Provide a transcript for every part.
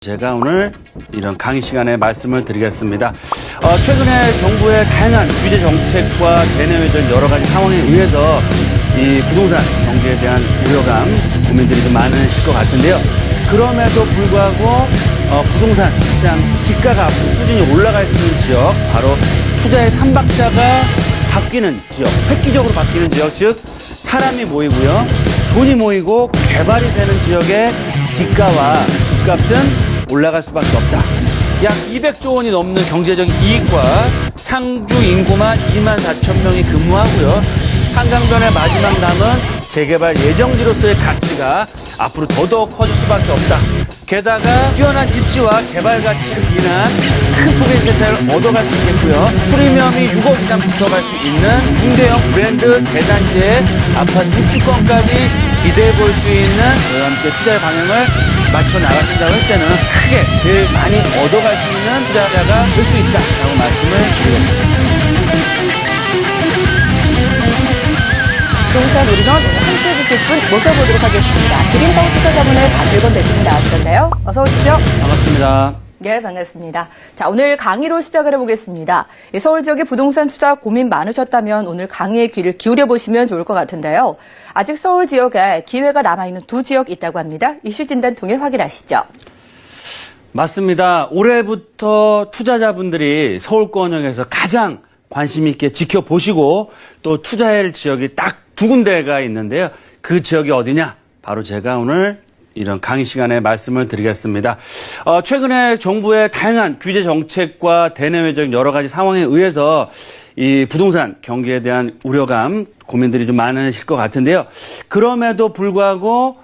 제가 오늘 이런 강의 시간에 말씀을 드리겠습니다. 최근에 정부의 다양한 규제 정책과 대내외적 여러 가지 상황에 의해서 이 부동산 경기에 대한 우려감, 고민들이 좀 많으실 것 같은데요. 그럼에도 불구하고 부동산 시장 지가가 앞으로 꾸준히 올라갈 수 있는 지역, 바로 투자의 삼박자가 바뀌는 지역, 획기적으로 바뀌는 지역, 즉 사람이 모이고요, 돈이 모이고 개발이 되는 지역의 지가와 집값은 올라갈 수밖에 없다. 약 200조 원이 넘는 경제적인 이익과 상주 인구만 2만 4천 명이 근무하고요. 한강변의 마지막 남은 재개발 예정지로서의 가치가 앞으로 더더욱 커질 수밖에 없다. 게다가 뛰어난 입지와 개발 가치를 인한 큰 폭의 세차를 얻어갈 수 있겠고요. 프리미엄이 6억 이상 붙어갈 수 있는 중대형 브랜드 대단지의 아파트 입주권까지 기대해 볼 수 있는 저와 함께 투자의 방향을 맞춰 나가신다고 할 때는 크게 제일 많이 얻어갈 수 있는 투자자가 될 수 있다라고 말씀을 드리겠습니다. 부동산 우리는 오늘 함께 해주실 분 모셔보도록 하겠습니다. 그린타운 투자자문의 박일권 대표님 나와주셨나요? 어서 오시죠. 반갑습니다. 네, 반갑습니다. 자, 오늘 강의로 시작을 해보겠습니다. 서울 지역의 부동산 투자 고민 많으셨다면 오늘 강의에 귀를 기울여 보시면 좋을 것 같은데요. 아직 서울 지역에 기회가 남아있는 두 지역 있다고 합니다. 이슈 진단 통해 확인하시죠. 맞습니다. 올해부터 투자자분들이 서울권역에서 가장 관심 있게 지켜보시고 또 투자할 지역이 딱 두 군데가 있는데요. 그 지역이 어디냐? 바로 제가 오늘 이런 강의 시간에 말씀을 드리겠습니다. 최근에 정부의 다양한 규제 정책과 대내외적 여러 가지 상황에 의해서 이 부동산 경기에 대한 우려감, 고민들이 좀 많으실 것 같은데요. 그럼에도 불구하고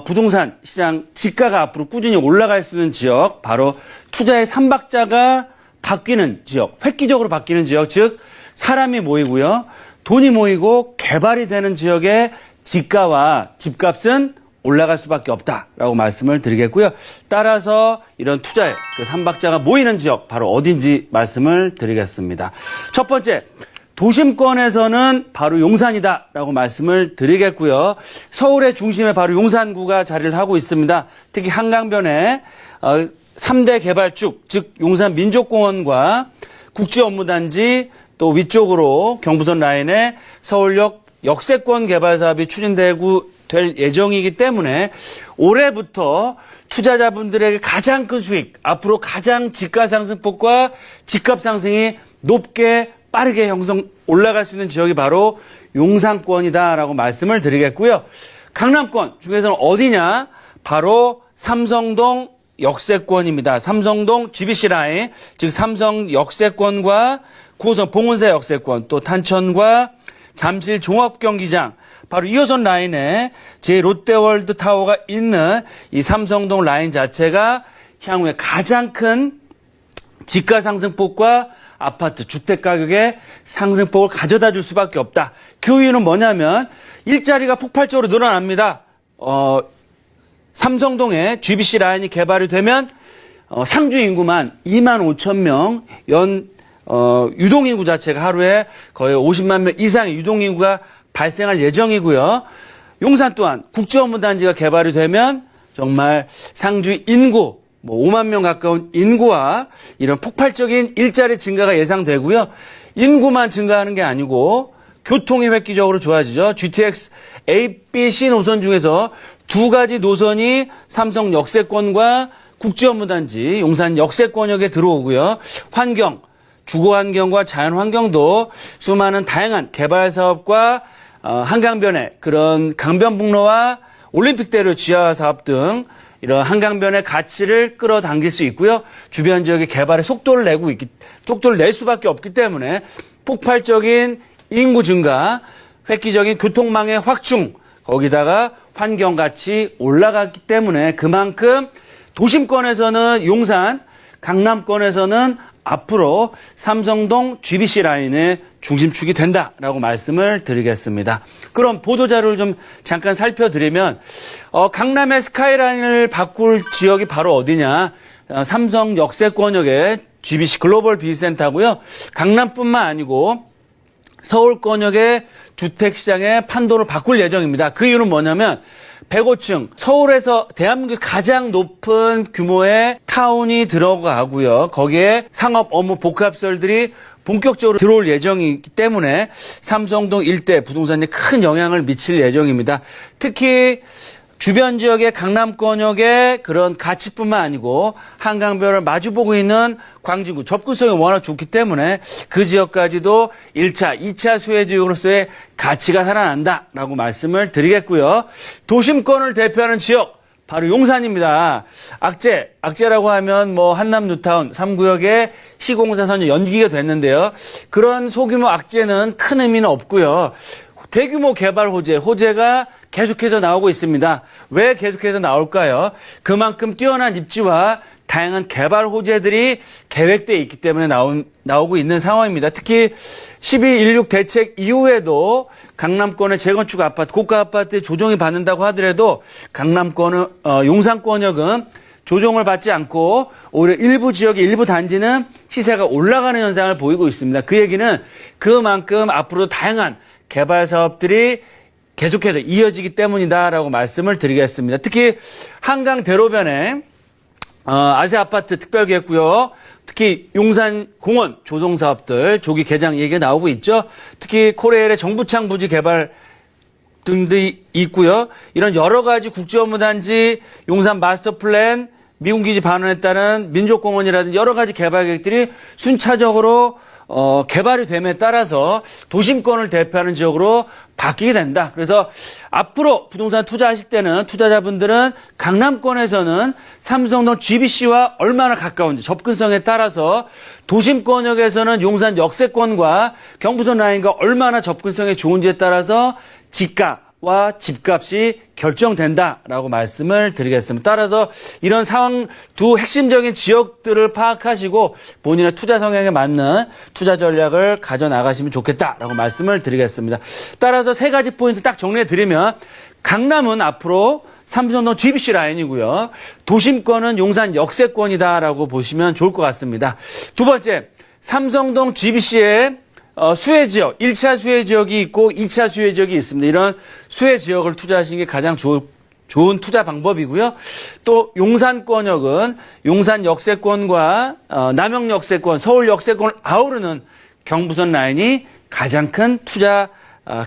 부동산 시장 지가가 앞으로 꾸준히 올라갈 수 있는 지역, 바로 투자의 삼박자가 바뀌는 지역, 획기적으로 바뀌는 지역, 즉 사람이 모이고요, 돈이 모이고 개발이 되는 지역의 지가와 집값은 올라갈 수밖에 없다라고 말씀을 드리겠고요. 따라서 이런 투자의 그 삼박자가 모이는 지역, 바로 어딘지 말씀을 드리겠습니다. 첫 번째, 도심권에서는 바로 용산이다라고 말씀을 드리겠고요. 서울의 중심에 바로 용산구가 자리를 하고 있습니다. 특히 한강변에 3대 개발축, 즉 용산 민족공원과 국제업무단지, 또 위쪽으로 경부선 라인에 서울역 역세권 개발 사업이 추진되고 될 예정이기 때문에 올해부터 투자자분들에게 가장 큰 수익, 앞으로 가장 지가 상승폭과 집값 상승이 높게 빠르게 올라갈 수 있는 지역이 바로 용산권이다라고 말씀을 드리겠고요. 강남권 중에서는 어디냐? 바로 삼성동 역세권입니다. 삼성동 GBC 라인, 즉 삼성 역세권과 9호선 봉은사 역세권, 또 탄천과 잠실 종합경기장, 바로 2호선 라인에 제 롯데월드 타워가 있는 이 삼성동 라인 자체가 향후에 가장 큰 지가 상승폭과 아파트 주택 가격의 상승폭을 가져다 줄 수밖에 없다. 그 이유는 뭐냐면 일자리가 폭발적으로 늘어납니다. 삼성동에 GBC 라인이 개발이 되면 상주 인구만 2만 5천 명, 유동인구 자체가 하루에 거의 50만 명 이상의 유동인구가 발생할 예정이고요. 용산 또한 국제업무단지가 개발이 되면 정말 상주 인구 5만 명 가까운 인구와 이런 폭발적인 일자리 증가가 예상되고요. 인구만 증가하는 게 아니고 교통이 획기적으로 좋아지죠. GTX A, B, C 노선 중에서 두 가지 노선이 삼성 역세권과 국제업무단지 용산 역세권역에 들어오고요. 환경, 주거환경과 자연환경도 수많은 다양한 개발사업과 한강변의 그런 강변북로와 올림픽대로 지하사업 등 이런 한강변의 가치를 끌어당길 수 있고요. 주변 지역의 개발에 속도를 낼 수밖에 없기 때문에 폭발적인 인구 증가, 획기적인 교통망의 확충, 거기다가 환경가치 올라갔기 때문에 그만큼 도심권에서는 용산, 강남권에서는 앞으로 삼성동 GBC 라인의 중심축이 된다라고 말씀을 드리겠습니다. 그럼 보도자료를 좀 잠깐 살펴드리면 강남의 스카이라인을 바꿀 지역이 바로 어디냐? 삼성 역세권역의 GBC 글로벌 비즈센터고요. 강남뿐만 아니고 서울권역의 주택시장의 판도를 바꿀 예정입니다. 그 이유는 뭐냐면 105층, 서울에서 대한민국 가장 높은 규모의 타운이 들어가고요. 거기에 상업 업무 복합시설들이 본격적으로 들어올 예정이기 때문에 삼성동 일대 부동산에 큰 영향을 미칠 예정입니다. 특히 주변 지역의 강남권역의 그런 가치뿐만 아니고 한강변을 마주보고 있는 광진구 접근성이 워낙 좋기 때문에 그 지역까지도 1차, 2차 수혜지역으로서의 가치가 살아난다라고 말씀을 드리겠고요. 도심권을 대표하는 지역 바로 용산입니다. 악재라고 하면 뭐 한남 뉴타운 3구역의 시공사선이 연기가 됐는데요. 그런 소규모 악재는 큰 의미는 없고요. 대규모 개발 호재가 계속해서 나오고 있습니다. 왜 계속해서 나올까요? 그만큼 뛰어난 입지와 다양한 개발 호재들이 계획되어 있기 때문에 나오고 있는 상황입니다. 특히 12.16 대책 이후에도 강남권의 재건축 아파트, 고가 아파트에 조정이 받는다고 하더라도 강남권은 용산권역은 조정을 받지 않고 오히려 일부 지역의 일부 단지는 시세가 올라가는 현상을 보이고 있습니다. 그 얘기는 그만큼 앞으로 다양한 개발 사업들이 계속해서 이어지기 때문이다라고 말씀을 드리겠습니다. 특히 한강 대로변에 아세아파트 특별계획구역, 특히 용산공원 조성사업들 조기 개장 얘기가 나오고 있죠. 특히 코레일의 정부창 부지 개발 등들이 있고요. 이런 여러 가지 국제업무단지, 용산 마스터플랜, 미군기지 반원에 따른 민족공원이라든지 여러 가지 개발 계획들이 순차적으로 개발이 됨에 따라서 도심권을 대표하는 지역으로 바뀌게 된다. 그래서 앞으로 부동산 투자하실 때는 투자자분들은 강남권에서는 삼성동 GBC와 얼마나 가까운지 접근성에 따라서 도심권역에서는 용산 역세권과 경부선 라인과 얼마나 접근성이 좋은지에 따라서 지가와 집값이 결정된다라고 말씀을 드리겠습니다. 따라서 이런 상황 두 핵심적인 지역들을 파악하시고 본인의 투자 성향에 맞는 투자 전략을 가져나가시면 좋겠다라고 말씀을 드리겠습니다. 따라서 세 가지 포인트 딱 정리해 드리면 강남은 앞으로 삼성동 GBC 라인이고요. 도심권은 용산 역세권이다라고 보시면 좋을 것 같습니다. 두 번째, 삼성동 GBC의 수혜지역, 1차 수혜지역이 있고 2차 수혜지역이 있습니다. 이런 수혜지역을 투자하시는 게 가장 좋은 투자 방법이고요. 또 용산권역은 용산 역세권과 남영 역세권, 서울 역세권을 아우르는 경부선 라인이 가장 큰 투자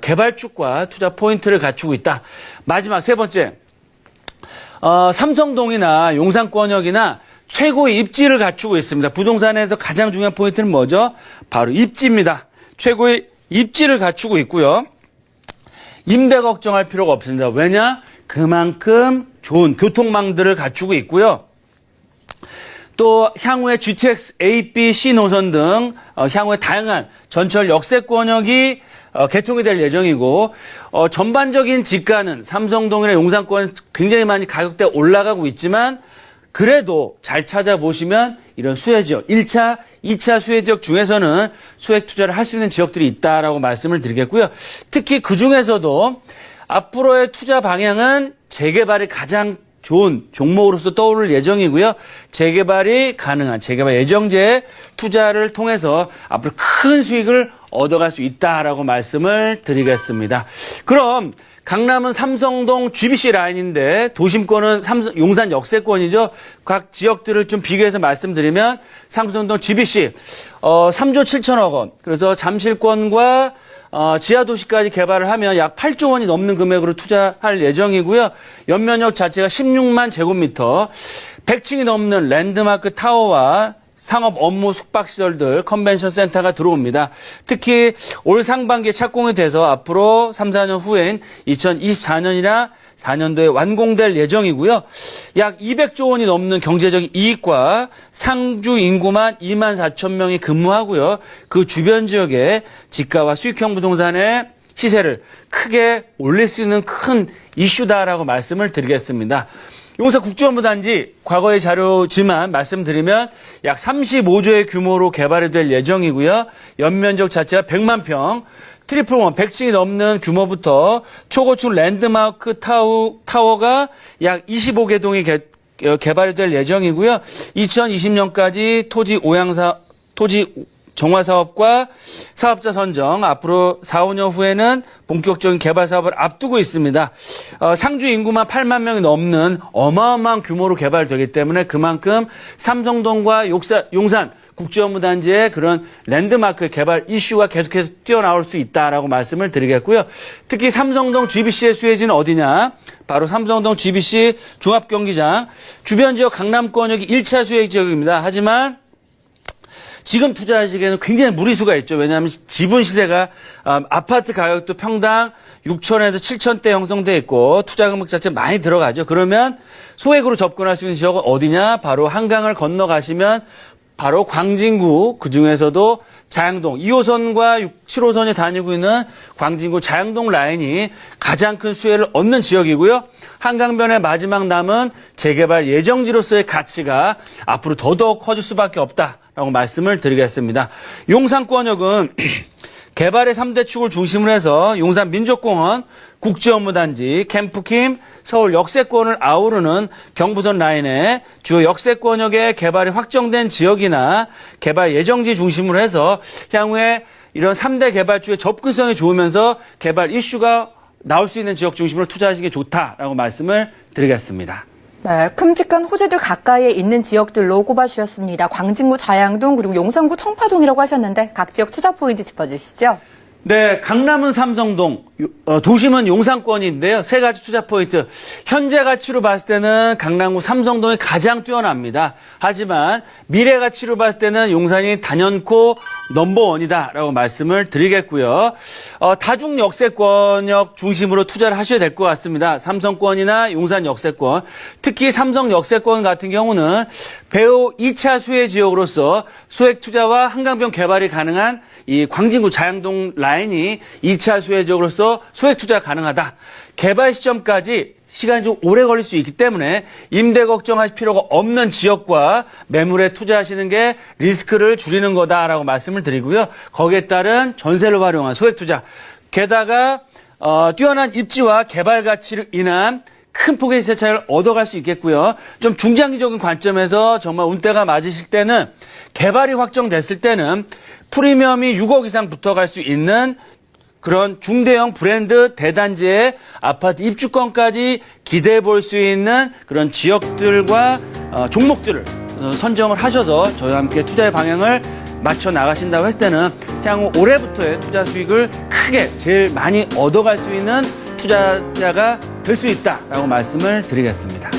개발축과 투자 포인트를 갖추고 있다. 마지막 세 번째, 삼성동이나 용산권역이나 최고의 입지를 갖추고 있습니다. 부동산에서 가장 중요한 포인트는 뭐죠? 바로 입지입니다. 최고의 입지를 갖추고 있고요. 임대 걱정할 필요가 없습니다. 왜냐? 그만큼 좋은 교통망들을 갖추고 있고요. 또 향후에 GTX, A, B, C 노선 등 향후에 다양한 전철 역세권역이 개통이 될 예정이고 전반적인 지가는 삼성동이나 용산권 굉장히 많이 가격대 올라가고 있지만 그래도 잘 찾아보시면 이런 수혜지역, 1차, 2차 수혜지역 중에서는 소액 투자를 할 수 있는 지역들이 있다라고 말씀을 드리겠고요. 특히 그중에서도 앞으로의 투자 방향은 재개발이 가장 좋은 종목으로서 떠오를 예정이고요. 재개발이 가능한 재개발 예정제 투자를 통해서 앞으로 큰 수익을 얻어갈 수 있다라고 말씀을 드리겠습니다. 그럼 강남은 삼성동 GBC 라인인데 도심권은 용산 역세권이죠. 각 지역들을 좀 비교해서 말씀드리면 삼성동 GBC 3조 7천억 원. 그래서 잠실권과 지하도시까지 개발을 하면 약 8조 원이 넘는 금액으로 투자할 예정이고요. 연면역 자체가 16만 제곱미터, 100층이 넘는 랜드마크 타워와 상업 업무 숙박시설들, 컨벤션 센터가 들어옵니다. 특히 올 상반기에 착공이 돼서 앞으로 3, 4년 후엔 2024년이나 4년도에 완공될 예정이고요. 약 200조 원이 넘는 경제적인 이익과 상주 인구만 2만 4천 명이 근무하고요. 그 주변 지역에 지가와 수익형 부동산의 시세를 크게 올릴 수 있는 큰 이슈다라고 말씀을 드리겠습니다. 용산 국제업무단지 과거의 자료지만 말씀드리면 약 35조의 규모로 개발이 될 예정이고요. 연면적 자체가 100만 평, 트리플1 100층이 넘는 규모부터 초고층 랜드마크 타워가 약 25개 동이 개발이 될 예정이고요. 2020년까지 토지 정화 사업과 사업자 선정, 앞으로 4, 5년 후에는 본격적인 개발 사업을 앞두고 있습니다. 상주 인구만 8만 명이 넘는 어마어마한 규모로 개발되기 때문에 그만큼 삼성동과 용산 국제업무단지의 그런 랜드마크 개발 이슈가 계속해서 뛰어나올 수 있다라고 말씀을 드리겠고요. 특히 삼성동 GBC의 수혜지는 어디냐? 바로 삼성동 GBC 종합경기장 주변 지역 강남권역이 1차 수혜 지역입니다. 하지만 지금 투자하시기에는 굉장히 무리수가 있죠. 왜냐하면 지분 시세가 아파트 가격도 평당 6천에서 7천대 형성돼 있고 투자 금액 자체 많이 들어가죠. 그러면 소액으로 접근할 수 있는 지역은 어디냐? 바로 한강을 건너가시면 바로 광진구, 그중에서도 자양동 2호선과 7호선이 다니고 있는 광진구 자양동 라인이 가장 큰 수혜를 얻는 지역이고요. 한강변의 마지막 남은 재개발 예정지로서의 가치가 앞으로 더더욱 커질 수밖에 없다라고 말씀을 드리겠습니다. 용산권역은 개발의 3대 축을 중심으로 해서 용산 민족공원, 국제업무단지, 캠프킴, 서울 역세권을 아우르는 경부선 라인의 주요 역세권역의 개발이 확정된 지역이나 개발 예정지 중심으로 해서 향후에 이런 3대 개발주의 접근성이 좋으면서 개발 이슈가 나올 수 있는 지역 중심으로 투자하시기 좋다라고 말씀을 드리겠습니다. 네, 큼직한 호재들 가까이에 있는 지역들로 꼽아주셨습니다. 광진구 자양동 그리고 용산구 청파동이라고 하셨는데 각 지역 투자 포인트 짚어주시죠. 네, 강남은 삼성동, 도심은 용산권인데요. 세 가지 투자 포인트. 현재 가치로 봤을 때는 강남구 삼성동이 가장 뛰어납니다. 하지만 미래 가치로 봤을 때는 용산이 단연코 넘버원이다라고 말씀을 드리겠고요. 다중 역세권역 중심으로 투자를 하셔야 될 것 같습니다. 삼성권이나 용산 역세권. 특히 삼성 역세권 같은 경우는 배후 2차 수혜 지역으로서 소액 투자와 한강변 개발이 가능한 이 광진구 자양동 라인이 2차 수혜 지역으로서 소액 투자 가능하다. 개발 시점까지 시간이 좀 오래 걸릴 수 있기 때문에 임대 걱정하실 필요가 없는 지역과 매물에 투자하시는 게 리스크를 줄이는 거다라고 말씀을 드리고요. 거기에 따른 전세를 활용한 소액 투자. 게다가 뛰어난 입지와 개발 가치를 인한 큰 폭의 시세 차익을 얻어갈 수 있겠고요. 좀 중장기적인 관점에서 정말 운대가 맞으실 때는 개발이 확정됐을 때는 프리미엄이 6억 이상 붙어갈 수 있는 그런 중대형 브랜드 대단지의 아파트 입주권까지 기대해 볼 수 있는 그런 지역들과 종목들을 선정을 하셔서 저희와 함께 투자의 방향을 맞춰 나가신다고 했을 때는 향후 올해부터의 투자 수익을 크게 제일 많이 얻어갈 수 있는 투자자가 될 수 있다라고 말씀을 드리겠습니다.